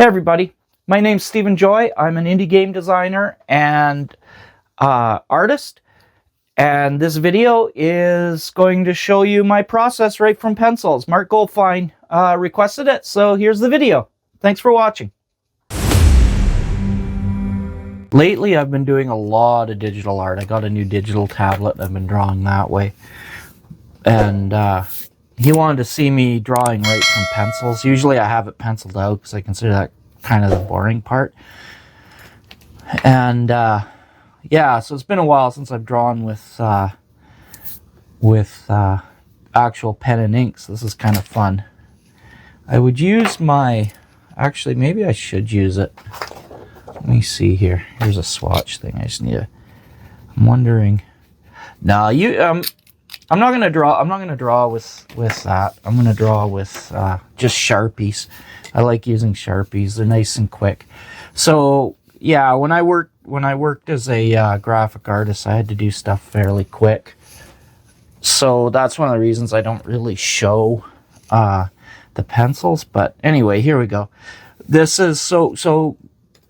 everybody, my name's Stephen Joy. I'm an indie game designer and artist, and this video is going to show you my process right from pencils. Mark Goldfine requested it, so here's the video. Thanks for watching. Lately I've been doing a lot of digital art. I got a new digital tablet. I've been drawing that way, and he wanted to see me drawing right from pencils. Usually I have it penciled out because I consider that kind of the boring part. And yeah, so it's been a while since I've drawn with actual pen and ink, so this is kind of fun. I would use my, actually maybe I should use it. Let me see here. Here's a swatch thing. I just need to, I'm wondering. No, I'm not gonna draw. I'm not gonna draw with that. I'm gonna draw with just Sharpies. I like using Sharpies. They're nice and quick. So yeah, when I worked as a graphic artist, I had to do stuff fairly quick. So that's one of the reasons I don't really show the pencils. But anyway, here we go. This is so.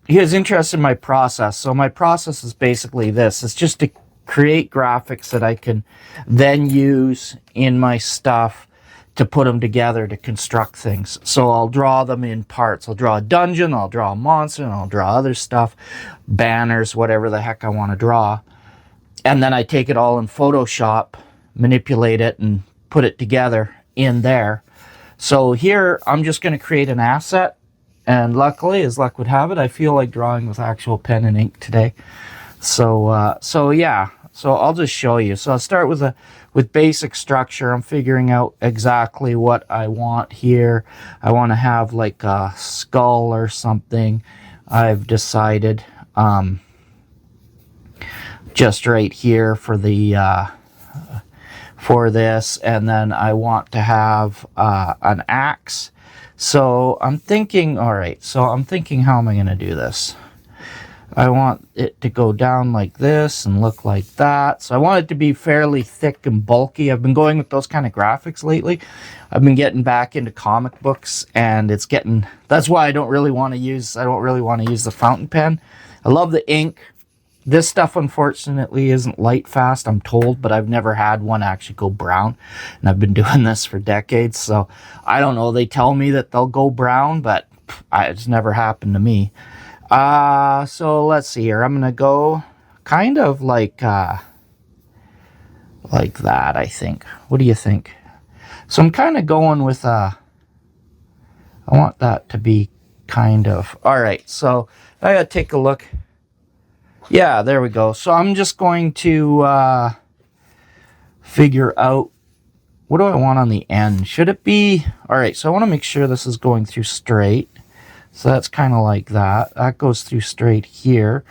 He was interested in my process. So my process is basically this. It's just to create graphics that I can then use in my stuff to put them together to construct things. So I'll draw them in parts. I'll draw a dungeon, I'll draw a monster, and I'll draw other stuff, banners, whatever the heck I want to draw. And then I take it all in Photoshop, manipulate it, and put it together in there. So here I'm just going to create an asset. And luckily, as luck would have it, I feel like drawing with actual pen and ink today. So yeah, so I'll just show you. So I'll start with basic structure. I'm figuring out exactly what I want here. I want to have like a skull or something. I've decided just right here for the for this, and then I want to have an axe. So I'm thinking, all right, so I'm thinking, how am I going to do this? I want it to go down like this and look like that. So I want it to be fairly thick and bulky. I've been going with those kind of graphics lately. I've been getting back into comic books, and it's getting, that's why I don't really want to use the fountain pen. I love the ink. This stuff, unfortunately, isn't light fast, I'm told, but I've never had one actually go brown. And I've been doing this for decades, so I don't know. They tell me that they'll go brown, but it's never happened to me. So let's see here. I'm going to go kind of like that, I think. What do you think? So I'm kind of going with, I want that to be kind of, all right. So I got to take a look. Yeah, there we go. So I'm just going to figure out, what do I want on the end? Should it be, all right, so I want to make sure this is going through straight. So that's kind of like that. That goes through straight here.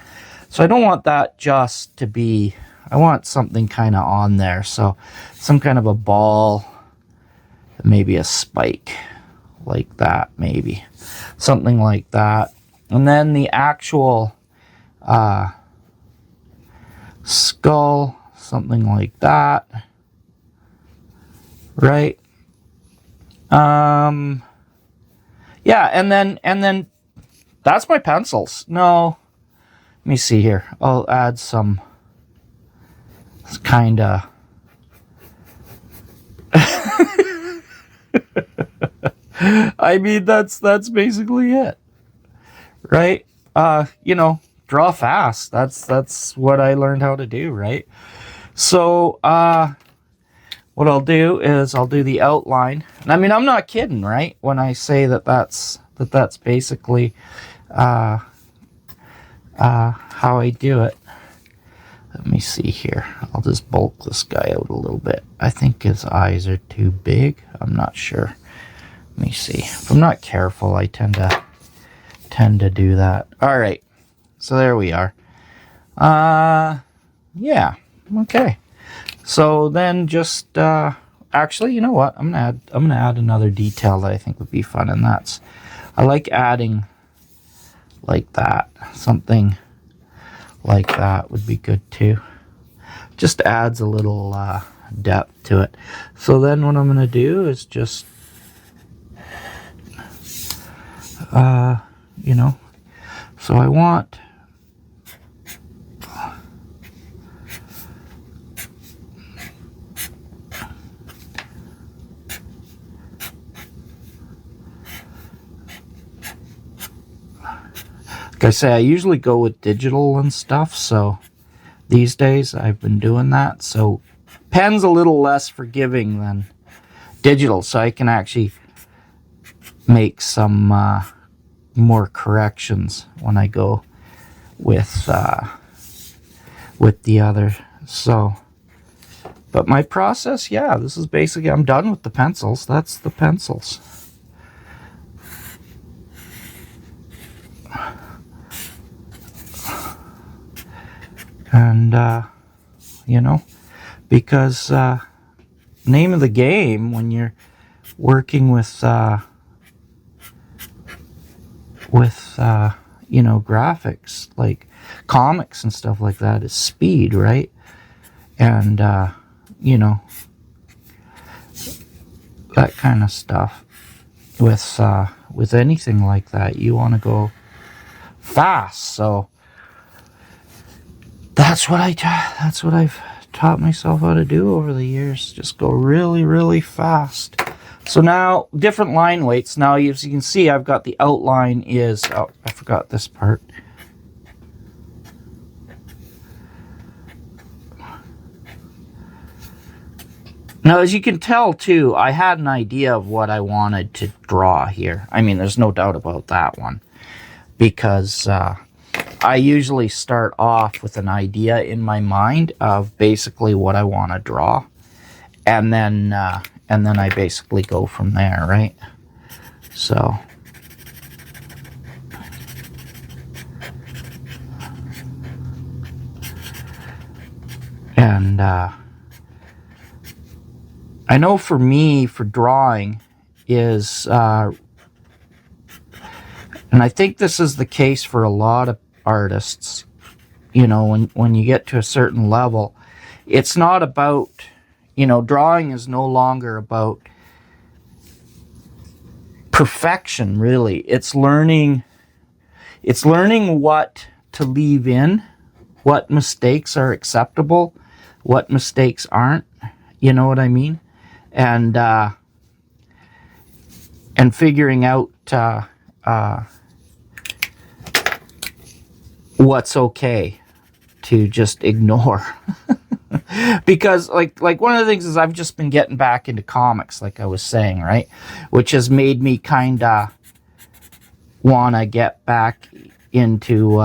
So I don't want that just to be, I want something kind of on there. So some kind of a ball, maybe a spike like that, maybe. Something like that. And then the actual skull, something like that, right? Yeah, and then that's my pencils. No, let me see here. I'll add some kind of I mean, that's basically it, right? You know, draw fast. That's what I learned how to do, right? So what I'll do is I'll do the outline. And I mean, I'm not kidding, right? When I say that's basically how I do it. Let me see here. I'll just bulk this guy out a little bit. I think his eyes are too big. I'm not sure. Let me see. If I'm not careful, I tend to do that. All right. So there we are. Yeah. Okay. So then just actually, you know what? I'm gonna add another detail that I think would be fun, and that's, I like adding like that. Something like that would be good too. Just adds a little depth to it. So then what I'm going to do is just you know. So I want like I say, I usually go with digital and stuff, so these days I've been doing that. So pen's a little less forgiving than digital, so I can actually make some more corrections when I go with the other. So, but my process, yeah, this is basically, I'm done with the pencils. That's the pencils. And you know, because name of the game when you're working with you know, graphics like comics and stuff like that is speed, right? And you know, that kind of stuff. With anything like that, you want to go fast. So that's what I've taught myself how to do over the years. Just go really, really fast. So now, different line weights. Now, as you can see, I've got the outline is... Oh, I forgot this part. Now, as you can tell, too, I had an idea of what I wanted to draw here. I mean, there's no doubt about that one. Because I usually start off with an idea in my mind of basically what I want to draw. And then I basically go from there, right? So... And I know for me, for drawing, is... and I think this is the case for a lot of artists, you know, when you get to a certain level, it's not about... You know, drawing is no longer about perfection, really. It's learning what to leave in, what mistakes are acceptable, what mistakes aren't. You know what I mean? And figuring out what's okay to just ignore. Because like one of the things is I've just been getting back into comics, like I was saying, right? Which has made me kind of want to get back into,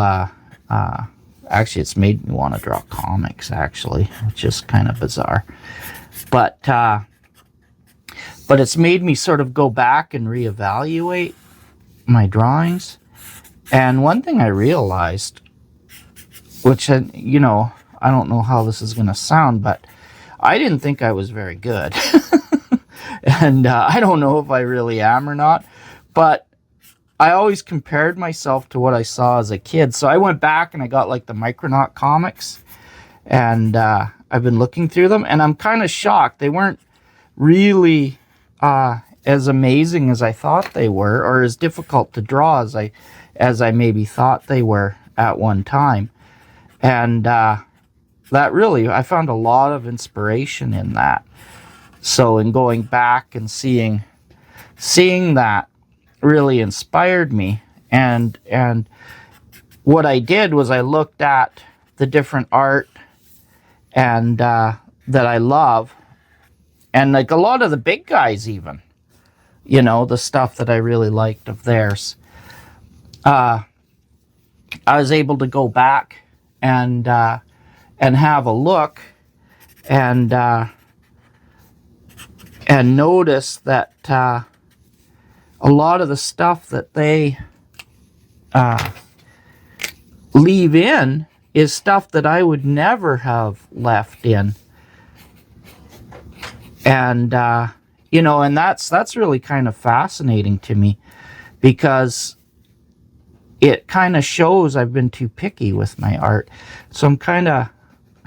actually it's made me want to draw comics, actually, which is kind of bizarre. But it's made me sort of go back and reevaluate my drawings. And one thing I realized, which, you know, I don't know how this is going to sound, but I didn't think I was very good. And I don't know if I really am or not, but I always compared myself to what I saw as a kid. So I went back and I got like the Micronaut comics, and I've been looking through them, and I'm kind of shocked. They weren't really as amazing as I thought they were, or as difficult to draw as I maybe thought they were at one time. And that really, I found a lot of inspiration in that. So in going back and seeing that really inspired me. And what I did was I looked at the different art and that I love. And like a lot of the big guys even, you know, the stuff that I really liked of theirs. I was able to go back and have a look and notice that a lot of the stuff that they leave in is stuff that I would never have left in. And you know, and that's really kind of fascinating to me, because it kind of shows I've been too picky with my art. So I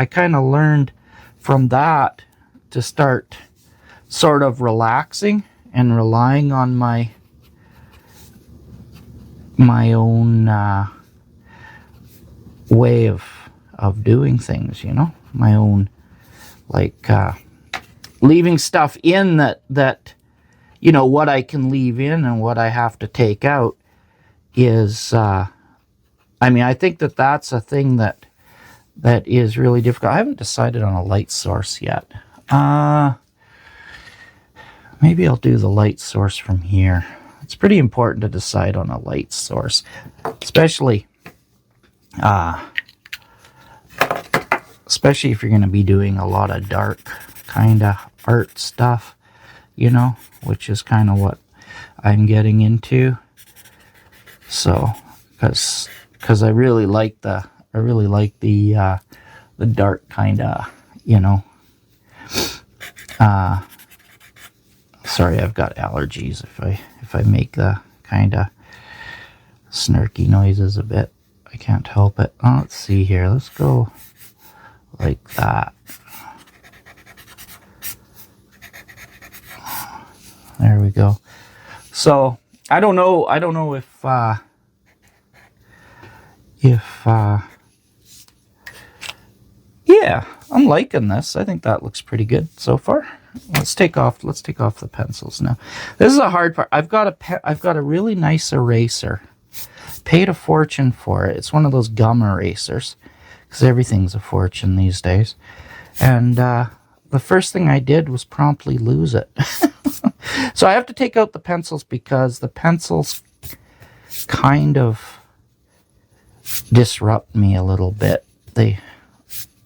kind of learned from that to start sort of relaxing and relying on my my own way of doing things, you know, my own, like, leaving stuff in that, you know, what I can leave in and what I have to take out is, I mean, I think that's a thing that is really difficult. I haven't decided on a light source yet. Maybe I'll do the light source from here. It's pretty important to decide on a light source, especially if you're going to be doing a lot of dark kind of art stuff, you know, which is kind of what I'm getting into. So, because I really like the dark kind of, you know. Sorry, I've got allergies. If I make the kind of snarky noises a bit, I can't help it. Oh, let's see here. Let's go like that. There we go. So I don't know if yeah, I'm liking this. I think that looks pretty good so far. Let's take off the pencils now. This is a hard part. I've got a really nice eraser. Paid a fortune for it. It's one of those gum erasers, because everything's a fortune these days. And the first thing I did was promptly lose it. So I have to take out the pencils because the pencils kind of disrupt me a little bit.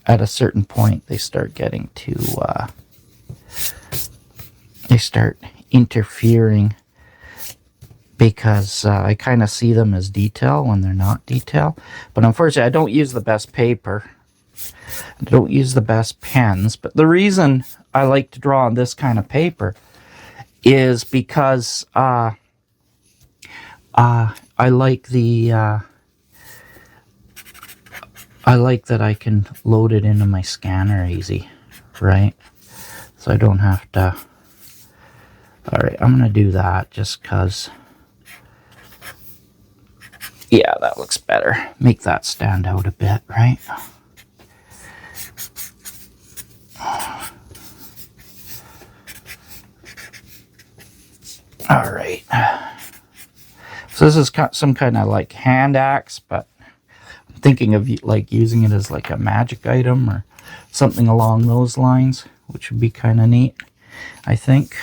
At a certain point, they start getting too, they start interfering, because I kind of see them as detail when they're not detail. But unfortunately, I don't use the best paper. I don't use the best pens. But the reason I like to draw on this kind of paper is because I like I like that I can load it into my scanner easy, right? So I don't have to. All right, I'm going to do that just because. Yeah, that looks better. Make that stand out a bit, right? All right. So this is some kind of like hand axe, but I'm thinking of like using it as like a magic item or something along those lines, which would be kind of neat, I think.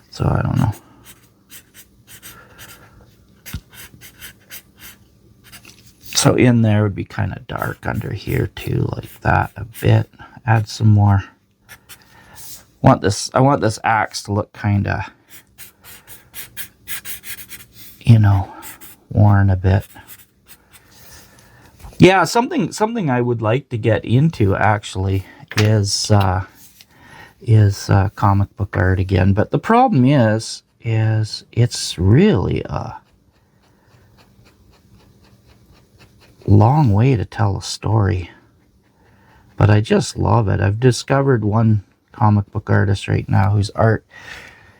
So I don't know. So in there would be kind of dark under here too, like that a bit. Add some more. I want this axe to look kind of, you know, worn a bit. Yeah, something I would like to get into actually is comic book art again. But the problem is it's really a long way to tell a story. But I just love it. I've discovered one comic book artist right now whose art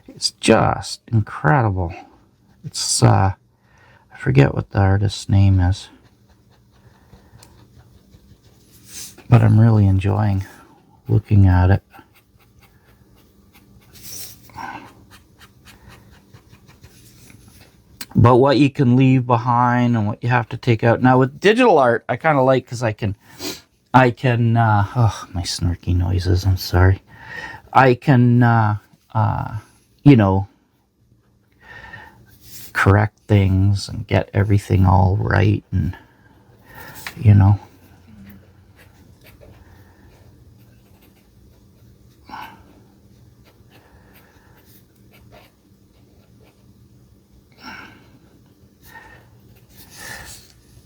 is just incredible. It's I forget what the artist's name is, but I'm really enjoying looking at it. But what you can leave behind and what you have to take out. Now with digital art, I kind of like, because I can oh, my snarky noises, I'm sorry. I can, you know, correct things and get everything all right, and, you know.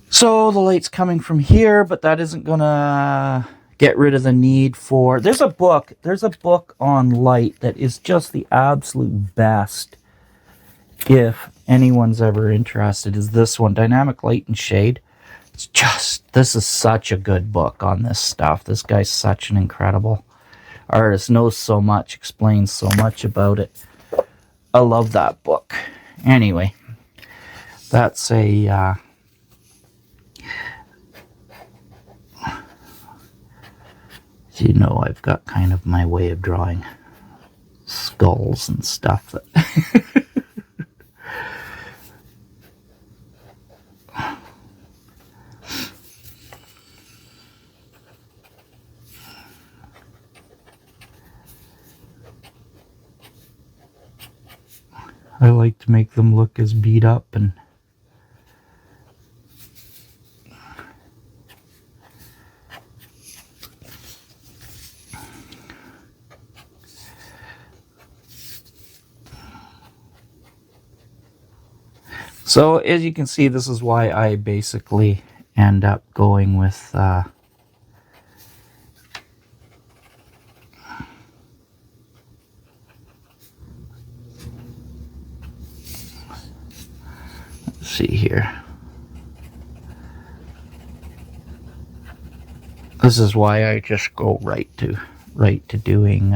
So the light's coming from here, but that isn't gonna get rid of the need for... There's a book on light that is just the absolute best, if anyone's ever interested, is this one, Dynamic Light and Shade. It's just, this is such a good book on this stuff. This guy's such an incredible artist, knows so much, explains so much about it. I love that book. Anyway, that's a you know, I've got kind of my way of drawing skulls and stuff that I like to make them look as beat up and so as you can see, this is why I basically end up going with let's see here. This is why I just go right to doing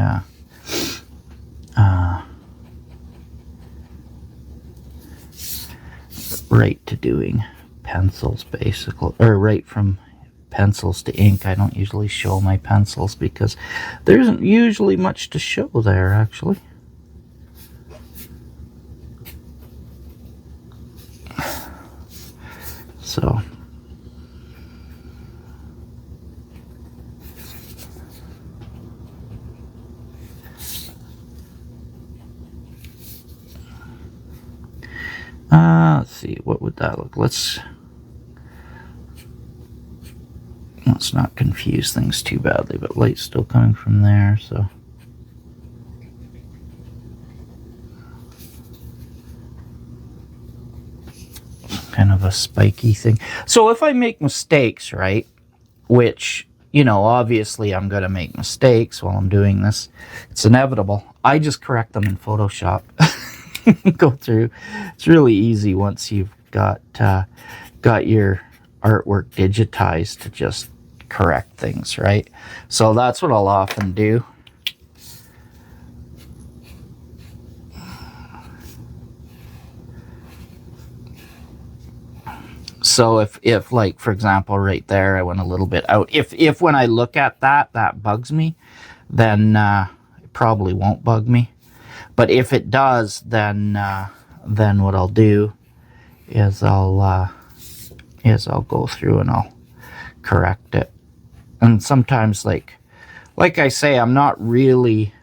right to doing pencils, basically, or right from pencils to ink. I don't usually show my pencils because there isn't usually much to show there, actually. So let's see, what would that look? Let's not confuse things too badly, but light's still coming from there, so kind of a spiky thing. So if I make mistakes, right, which, you know, obviously I'm going to make mistakes while I'm doing this, it's inevitable, I just correct them in Photoshop. Go through. It's really easy once you've got your artwork digitized to just correct things, right? So that's what I'll often do. So if like, for example, right there, I went a little bit out. If when I look at that bugs me, then it probably won't bug me. But if it does, then what I'll do is I'll go through and I'll correct it. And sometimes, like I say, I'm not really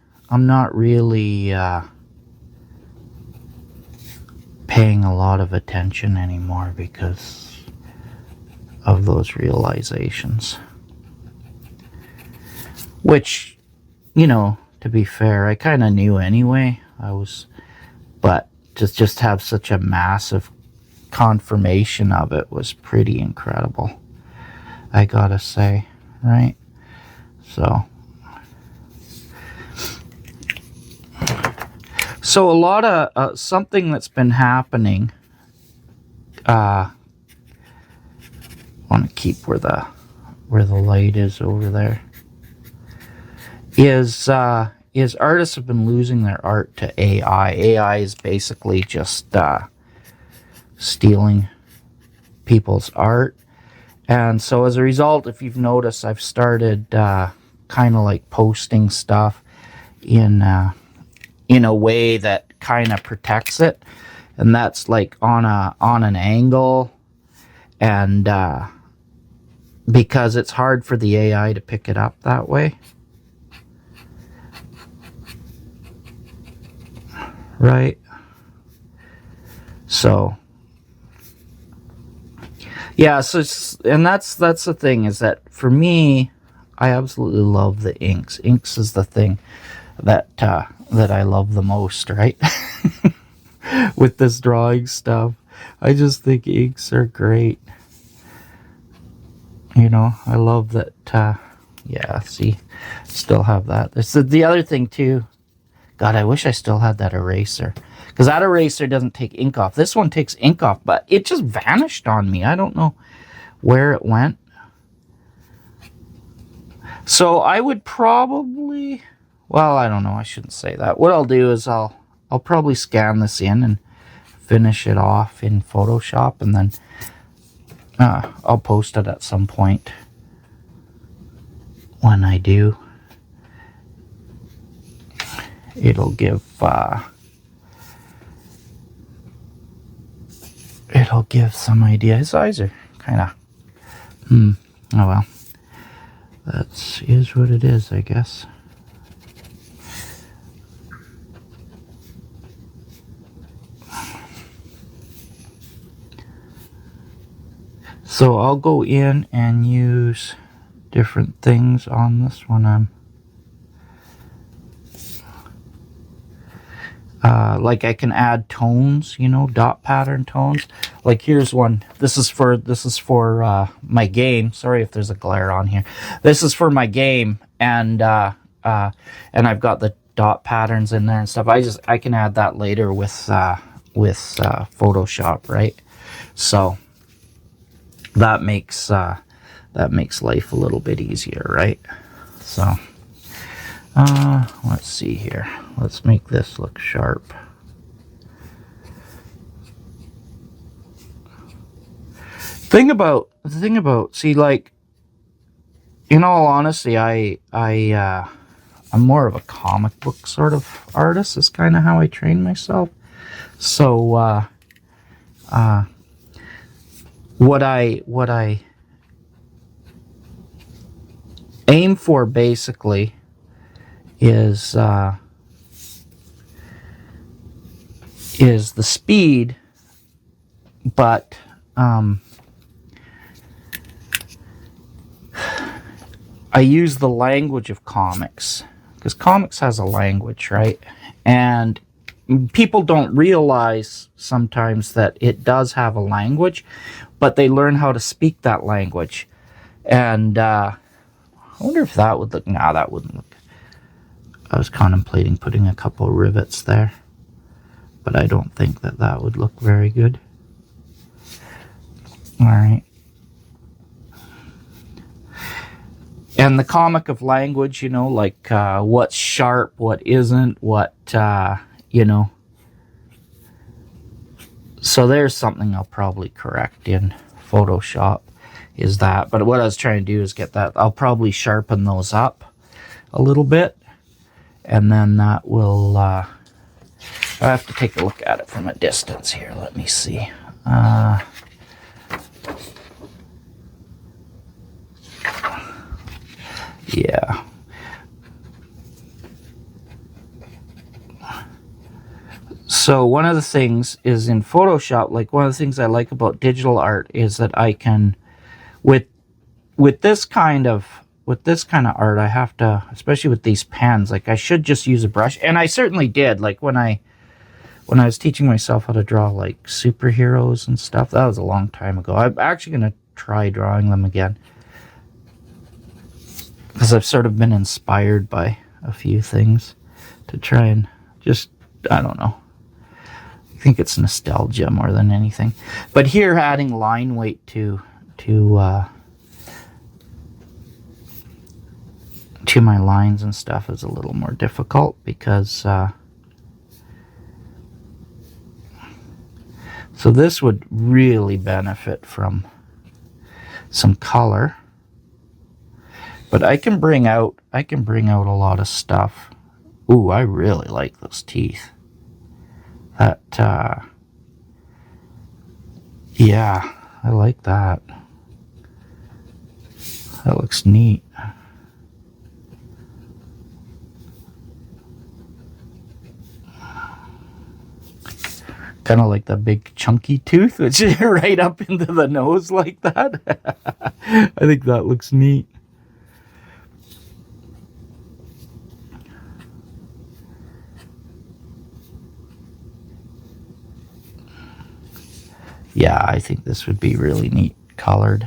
paying a lot of attention anymore because of those realizations. Which, you know, to be fair, I kind of knew anyway. But to just have such a massive confirmation of it was pretty incredible, I gotta say, right? So a lot of something that's been happening. I want to keep where the light is over there. Is artists have been losing their art to AI. AI is basically just stealing people's art. And so as a result, if you've noticed, I've started kind of like posting stuff in a way that kind of protects it. And that's like on an angle, and because it's hard for the AI to pick it up that way. Right? So yeah, so and that's the thing, is that for me, I absolutely love the inks. Inks is the thing that I love the most, right? With this drawing stuff, I just think inks are great. You know, I love that. Yeah, see, still have that. There's the other thing too. God, I wish I still had that eraser, because that eraser doesn't take ink off. This one takes ink off, but it just vanished on me. I don't know where it went. So I would probably, well, I don't know. I shouldn't say that. What I'll do is I'll probably scan this in and finish it off in Photoshop, and then I'll post it at some point when I do. It'll give some idea. His eyes are kind of oh well, that is what it is, I guess. So I'll go in and use different things on this one. Like I can add tones, you know, dot pattern tones. Like here's one. This is for my game. Sorry if there's a glare on here. This is for my game, and I've got the dot patterns in there and stuff. I can add that later with Photoshop, right? So that makes life a little bit easier, right? So let's see here. Let's make this look sharp. The thing about, see, like, in all honesty, I'm more of a comic book sort of artist. Is kind of how I train myself. So what I aim for basically is the speed, but I use the language of comics, because comics has a language, right? And people don't realize sometimes that it does have a language, but they learn how to speak that language. And I wonder if that would look... Nah, that wouldn't look... I was contemplating putting a couple rivets there, but I don't think that would look very good. All right. And the comic of language, you know, like what's sharp, what isn't, what, you know. So there's something I'll probably correct in Photoshop, is that. But what I was trying to do is get that. I'll probably sharpen those up a little bit. And then that will, I have to take a look at it from a distance here. Let me see. Yeah. So one of the things is in Photoshop, like one of the things I like about digital art is that I can, with this kind of art, I have to, especially with these pens, like I should just use a brush. And I certainly did. Like when I was teaching myself how to draw like superheroes and stuff, that was a long time ago. I'm actually going to try drawing them again, because I've sort of been inspired by a few things to try and just, I don't know. I think it's nostalgia more than anything. But here, adding line weight to my lines and stuff is a little more difficult, because so this would really benefit from some color. But I can bring out a lot of stuff. Ooh, I really like those teeth. That yeah, I like that. That looks neat. Kind of like the big chunky tooth, which is right up into the nose like that. I think that looks neat. Yeah, I think this would be really neat colored.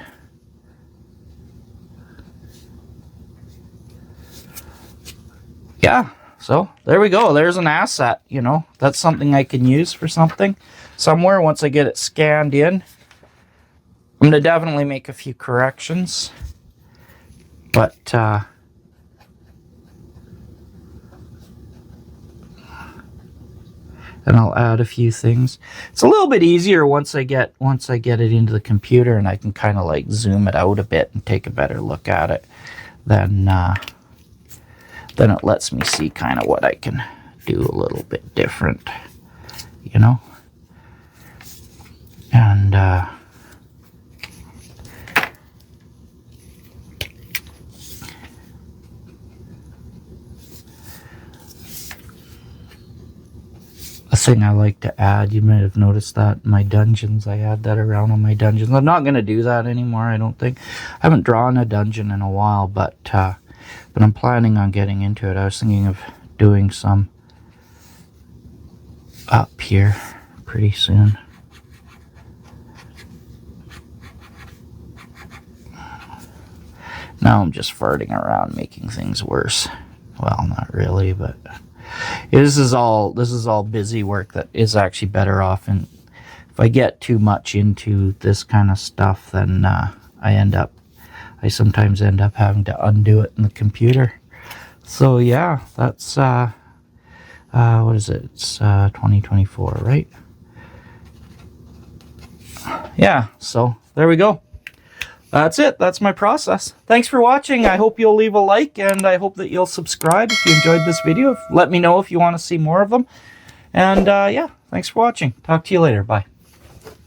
Yeah, so there we go. There's an asset, you know. That's something I can use for something somewhere once I get it scanned in. I'm going to definitely make a few corrections. But Then I'll add a few things. It's a little bit easier once I get it into the computer and I can kind of like zoom it out a bit and take a better look at it. Then it lets me see kind of what I can do a little bit different, you know. And a thing I like to add, you might have noticed that in my dungeons, I add that around on my dungeons. I'm not going to do that anymore, I don't think. I haven't drawn a dungeon in a while, but I'm planning on getting into it. I was thinking of doing some up here pretty soon. Now I'm just farting around making things worse. Well, not really, but this is all busy work that is actually better off. And if I get too much into this kind of stuff, then I sometimes end up having to undo it in the computer. So yeah, that's what is it? It's 2024, right? Yeah, so there we go. That's it. That's my process. Thanks for watching. I hope you'll leave a like, and I hope that you'll subscribe if you enjoyed this video. Let me know if you want to see more of them. And yeah, thanks for watching. Talk to you later. Bye.